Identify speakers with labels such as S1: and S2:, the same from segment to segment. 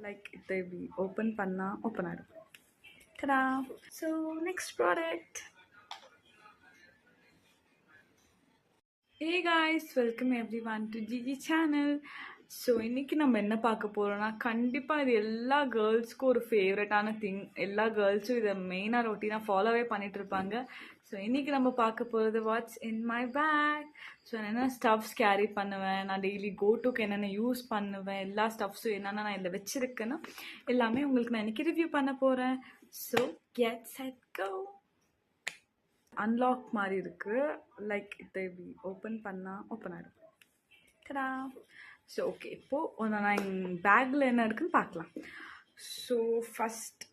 S1: like இதை இப்படி open பண்ணால் ஓப்பன் ஆகிடும். Ta-da! So next product. Hey guys, welcome everyone to Gigi channel. So இன்றைக்கி நம்ம என்ன பார்க்க போகிறோம்னா, கண்டிப்பாக இது எல்லா கேர்ள்ஸ்க்கும் ஒரு ஃபேவரட்டான திங். எல்லா கேர்ள்ஸும் இதை மெயினாக ரொட்டீனாக ஃபாலோவே பண்ணிகிட்ருப்பாங்க. ஸோ இன்றைக்கி நம்ம பார்க்க போகிறது what's in my bag. So என்னென்ன ஸ்டஃப்ஸ் கேரி பண்ணுவேன், நான் டெய்லி கோட்டுக்கு என்னென்ன யூஸ் பண்ணுவேன், எல்லா ஸ்டஃப்ஸும் என்னென்ன நான் இதில் வச்சுருக்கேன்னா எல்லாமே உங்களுக்கு நான் இன்றைக்கி ரிவ்யூ பண்ண போகிறேன். So get set go. Unlock மாதிரி இருக்குது, லைக் இதை இப்படி ஓப்பன் பண்ணால் ஓப்பன் ஆகிடும். தடா! ஸோ ஓகே, இப்போது நான் என் பேக்கில் என்ன இருக்குதுன்னு பார்க்கலாம். ஸோ ஃபஸ்ட்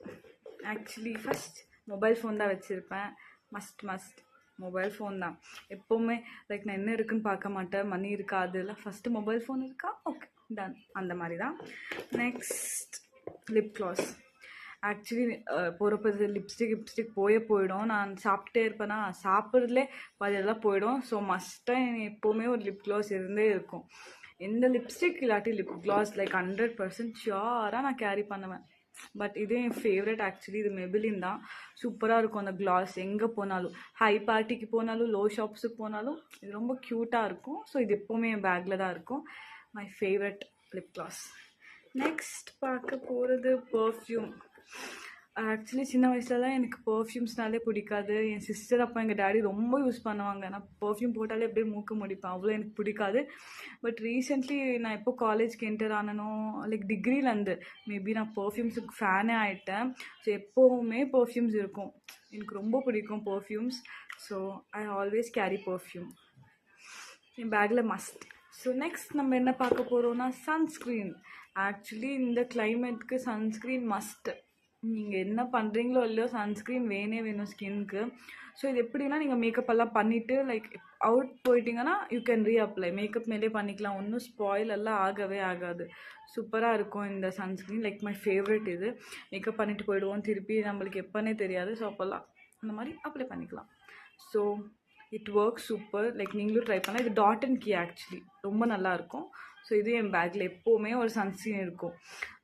S1: மொபைல் ஃபோன் தான் வச்சுருப்பேன். மஸ்ட் மொபைல் ஃபோன் தான் எப்போவுமே. லைக் நான் என்ன இருக்குதுன்னு பார்க்க மாட்டேன், மணி இருக்கா அதில், ஃபஸ்ட்டு மொபைல் ஃபோன் இருக்கா, ஓகே டன், அந்த மாதிரி தான். Next lip class. ஆக்சுவலி போகிறப்ப லிப்ஸ்டிக் போயிடும். நான் சாப்பிட்டே இருப்பேன்னா சாப்பிட்றதுலே அதெல்லாம் போயிடும். ஸோ மஸ்ட்டாக எப்போவுமே ஒரு லிப் க்ளாஸ் இருந்தே இருக்கும். எந்த லிப்ஸ்டிக் இல்லாட்டி லிப் க்ளாஸ் லைக் 100% ஷியோராக நான் கேரி பண்ணுவேன். பட் இது என் ஃபேவரட். ஆக்சுவலி இது மெபிலின் தான். சூப்பராக இருக்கும் அந்த க்ளாஸ். எங்கே போனாலும், ஹை பார்ட்டிக்கு போனாலும், லோ ஷாப்ஸுக்கு போனாலும் இது ரொம்ப க்யூட்டாக இருக்கும். ஸோ இது எப்போவுமே என் பேக்கில் தான் இருக்கும். My favourite lip class. Next பார்க்க போகிறது பர்ஃப்யூம். ஆக்சுவலி சின்ன வயசுலலாம் எனக்கு பர்ஃப்யூம்ஸ்னாலே பிடிக்காது. என் சிஸ்டர் அப்போ எங்கள் டேடி ரொம்ப யூஸ் பண்ணுவாங்க. நான் பர்ஃப்யூம் போட்டாலே அப்படியே மூக்க முடிப்பேன், அவ்வளோ எனக்கு பிடிக்காது. பட் ரீசெண்ட்லி நான் எப்போ காலேஜ்க்கு என்டர் ஆனனோ, லைக் டிகிரிலேருந்து மேபி நான் பர்ஃப்யூம்ஸுக்கு ஃபேனே ஆகிட்டேன். ஸோ எப்போவுமே பர்ஃப்யூம்ஸ் இருக்கும். எனக்கு ரொம்ப பிடிக்கும் perfumes. So I always carry perfume என் பேக்கில் மஸ்ட். ஸோ நெக்ஸ்ட் நம்ம என்ன பார்க்க போகிறோம்னா சன்ஸ்க்ரீன். ஆக்சுவலி இந்த கிளைமேட்க்கு சன்ஸ்க்ரீன் மஸ்ட்டு. நீங்கள் என்ன பண்ணுறீங்களோ இல்லையோ சன்ஸ்க்ரீன் வேணும் ஸ்கின்க்கு. ஸோ இது எப்படின்னா, நீங்கள் மேக்கப் எல்லாம் பண்ணிவிட்டு லைக் அவுட் போயிட்டீங்கன்னா யூ கேன் ரீஅப்ளை. மேக்கப் மேலே பண்ணிக்கலாம், ஒன்றும் ஸ்பாயில் எல்லாம் ஆகவே ஆகாது. சூப்பராக இருக்கும் இந்த சன்ஸ்க்ரீன். லைக் மை ஃபேவரட் இது. மேக்கப் பண்ணிவிட்டு போயிடுவோம், திருப்பி நம்மளுக்கு எப்போனே தெரியாது. ஸோ அப்போல்லாம் அந்த மாதிரி அப்ளை பண்ணிக்கலாம். So it work super. Like நீங்களும் ட்ரை பண்ணலாம். இது டாட் அண்ட் கீ. ஆக்சுவலி ரொம்ப நல்லாயிருக்கும். ஸோ இது என் பேக்கில் எப்போவுமே ஒரு சன்ஸ்க்ரீன் இருக்கும்.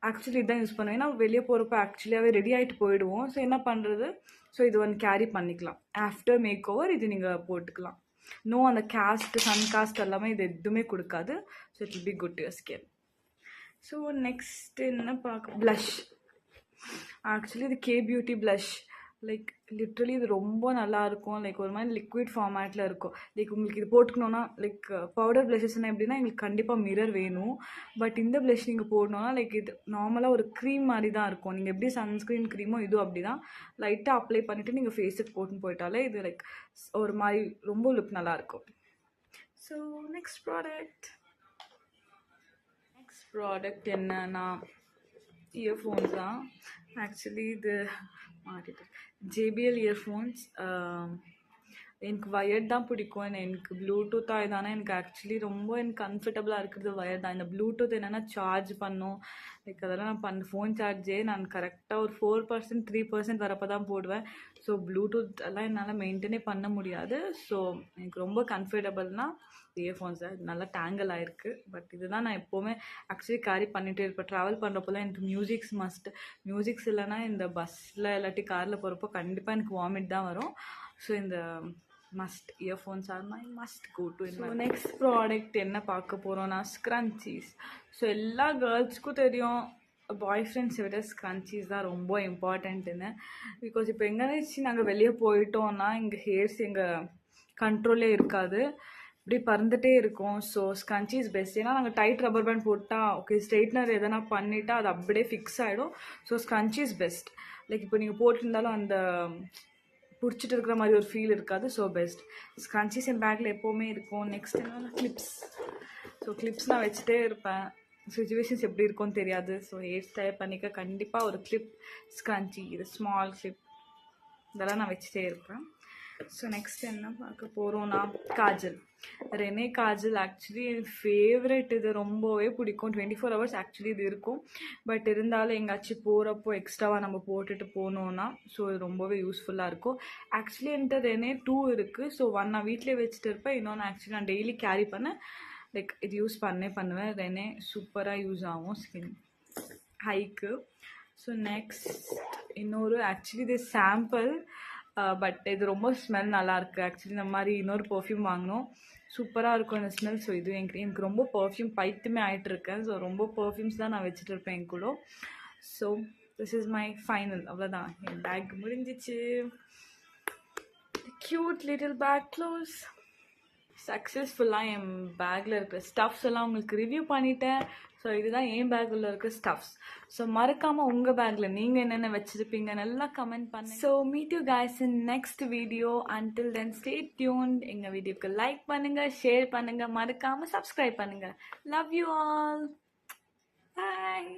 S1: ஆக்சுவலி இதுதான் யூஸ் பண்ணுவேன். ஏன்னா வெளியே போகிறப்ப ஆக்சுவலியாகவே ரெடி ஆகிட்டு போயிடுவோம். ஸோ என்ன பண்ணுறது, ஸோ இது வந்து கேரி பண்ணிக்கலாம். ஆஃப்டர் மேக் ஓவர் இது நீங்கள் போட்டுக்கலாம். நோ அந்த சன் காஸ்ட் எல்லாமே இது எதுவுமே கொடுக்காது. So it will be good to your skin. So next என்ன பார்க்க, ப்ளஷ். ஆக்சுவலி இது K beauty blush. Like literally இது ரொம்ப நல்லாயிருக்கும். லைக் ஒரு மாதிரி லிக்விட் ஃபார்மேட்டில் இருக்கும். லைக் உங்களுக்கு இது போட்டுக்கணுன்னா, லைக் பவுடர் ப்ளஷஸ்னால் எப்படின்னா எங்களுக்கு கண்டிப்பாக மிரர் வேணும். பட் இந்த ப்ளஷ் நீங்கள் போடணுன்னா லைக் இது நார்மலாக ஒரு க்ரீம் மாதிரி தான் இருக்கும். நீங்கள் எப்படி சன்ஸ்க்ரீன் க்ரீமோ இதுவும் அப்படி தான். லைட்டாக அப்ளை பண்ணிவிட்டு நீங்கள் ஃபேஸுக்கு போட்டுன்னு போயிட்டாலே இது லைக் ஒரு மாதிரி ரொம்ப லுக் நல்லாயிருக்கும். ஸோ நெக்ஸ்ட் ப்ராடக்ட் என்னன்னா இயர்ஃபோன்ஸ் தான். ஆக்சுவலி இது மாறிட்டு ஜேபிஎல் இயர்ஃபோன்ஸ். எனக்கு வயர்ட் தான் பிடிக்கும். எனக்கு ப்ளூடூத்தாக இதானே எனக்கு ஆக்சுவலி ரொம்ப எனக்கு கம்ஃபர்டபுளாக இருக்கிறது வயர் தான். இந்த ப்ளூடூத் என்னென்னா சார்ஜ் பண்ணும். லைக் அதெல்லாம் நான் ஃபோன் சார்ஜே நான் கரெக்டாக ஒரு 4% 3% வரப்போ தான் போடுவேன். ஸோ ப்ளூடூத் எல்லாம் என்னால் மெயின்டைனே பண்ண முடியாது. ஸோ எனக்கு ரொம்ப கம்ஃபர்டபுள்னால் இயர்ஃபோன்ஸ் தான். இது நல்லா டேங்கிள் ஆகிருக்கு. பட் இதுதான் நான் எப்போவுமே ஆக்சுவலி கேரி பண்ணிகிட்டே இருப்பேன். ட்ராவல் பண்ணுறப்போலாம் எனக்கு மியூசிக்ஸ் மஸ்ட். மியூசிக்ஸ் இல்லைன்னா இந்த பஸ்ஸில் இல்லாட்டி காரில் போகிறப்போ கண்டிப்பாக எனக்கு வாமிட் தான் வரும். ஸோ இந்த must earphones are my must go to. So next product என்ன பார்க்க போகிறோன்னா ஸ்க்ரன்ச்சீஸ். ஸோ எல்லா கேர்ள்ஸ்க்கும் தெரியும், பாய் ஃப்ரெண்ட்ஸை விட ஸ்க்ரன்ச்சீஸ் தான் ரொம்ப இம்பார்ட்டண்ட்டுன்னு. பிகாஸ் இப்போ எங்கேனாச்சும் நாங்கள் வெளியே போயிட்டோன்னா எங்கள் ஹேர்ஸ் எங்கள் கண்ட்ரோலே இருக்காது, இப்படி பறந்துகிட்டே இருக்கும். So scrunchies best. ஏன்னா நாங்கள் டைட் ரப்பர் பேண்ட் போட்டால் ஓகே, ஸ்ட்ரெயிட்னர் எதனா பண்ணிவிட்டால் அது அப்படியே ஃபிக்ஸ் ஆகிடும். So scrunchies best. லைக் இப்போ நீங்கள் போட்டிருந்தாலும் அந்த பிடிச்சிட்டு இருக்கிற மாதிரி ஒரு ஃபீல் இருக்காது. So best. ஸ்க்ரன்ச்சீஸ் என் பேக்கில் எப்போவுமே இருக்கும். நெக்ஸ்ட் என்ன, கிளிப்ஸ். ஸோ கிளிப்ஸ் நான் வச்சுட்டே இருப்பேன். சிச்சுவேஷன்ஸ் எப்படி இருக்கும்னு தெரியாது. ஸோ ஹேர் ஸ்டைல் பண்ணிக்க கண்டிப்பாக ஒரு கிளிப், ஸ்க்ரன்ச்சி, இது ஸ்மால் கிளிப், இதெல்லாம் நான் வச்சுட்டே இருப்பேன். ஸோ நெக்ஸ்ட் என்ன பார்க்க போகிறோன்னா காஜல். ரெனே காஜல் ஆக்சுவலி என் ஃபேவரெட். இது ரொம்பவே பிடிக்கும். 24 hours ஆக்சுவலி இது இருக்கும். பட் இருந்தாலும் எங்கேயாச்சும் போகிறப்போ எக்ஸ்ட்ராவாக நம்ம போட்டுட்டு போனோன்னா ஸோ இது ரொம்பவே யூஸ்ஃபுல்லாக இருக்கும். ஆக்சுவலி என்கிட்ட ரெனே 2 இருக்குது. ஸோ 1 நான் வீட்டிலே வச்சுட்டு இருப்பேன். இன்னொன்று ஆக்சுவலி நான் டெய்லி கேரி பண்ணேன். லைக் இது யூஸ் பண்ணுவேன். ரெனே சூப்பராக யூஸ் ஆகும் ஸ்கின். ஹைக்கு. ஸோ நெக்ஸ்ட் இன்னொரு ஆக்சுவலி இது சாம்பிள், பட் இது ரொம்ப ஸ்மெல் நல்லாயிருக்கு. ஆக்சுவலி இந்த மாதிரி இன்னொரு பர்ஃப்யூம் வாங்கினோம், சூப்பராக இருக்கும் இந்த ஸ்மெல். ஸோ இது எனக்கு ரொம்ப பர்ஃப்யூம் பைத்தியமே ஆகிட்டுருக்கேன். ஸோ ரொம்ப பர்ஃப்யூம்ஸ் தான் நான் வச்சுட்டு இருப்பேன் என் கூட. So this is my final. அவ்வளோதான், என் பேக் முடிஞ்சிச்சு. Cute little bag close. சக்ஸஸ்ஃபுல்லாக என் பேக்கில் இருக்கிற ஸ்டஃப்ஸ் எல்லாம் உங்களுக்கு ரிவ்யூ பண்ணிட்டேன். ஸோ இதுதான் என் பேக்கில் இருக்கிற ஸ்டஃப்ஸ். ஸோ மறக்காமல் உங்கள் பேக்கில் நீங்கள் என்னென்ன வச்சுருப்பீங்க நல்லா கமெண்ட் பண்ணுங்க. So meet you guys in next video. Until then stay tuned. எங்கள் வீடியோக்கு லைக் பண்ணுங்கள், ஷேர் பண்ணுங்கள், மறக்காமல் சப்ஸ்கிரைப் பண்ணுங்கள். Love you all. பாய்.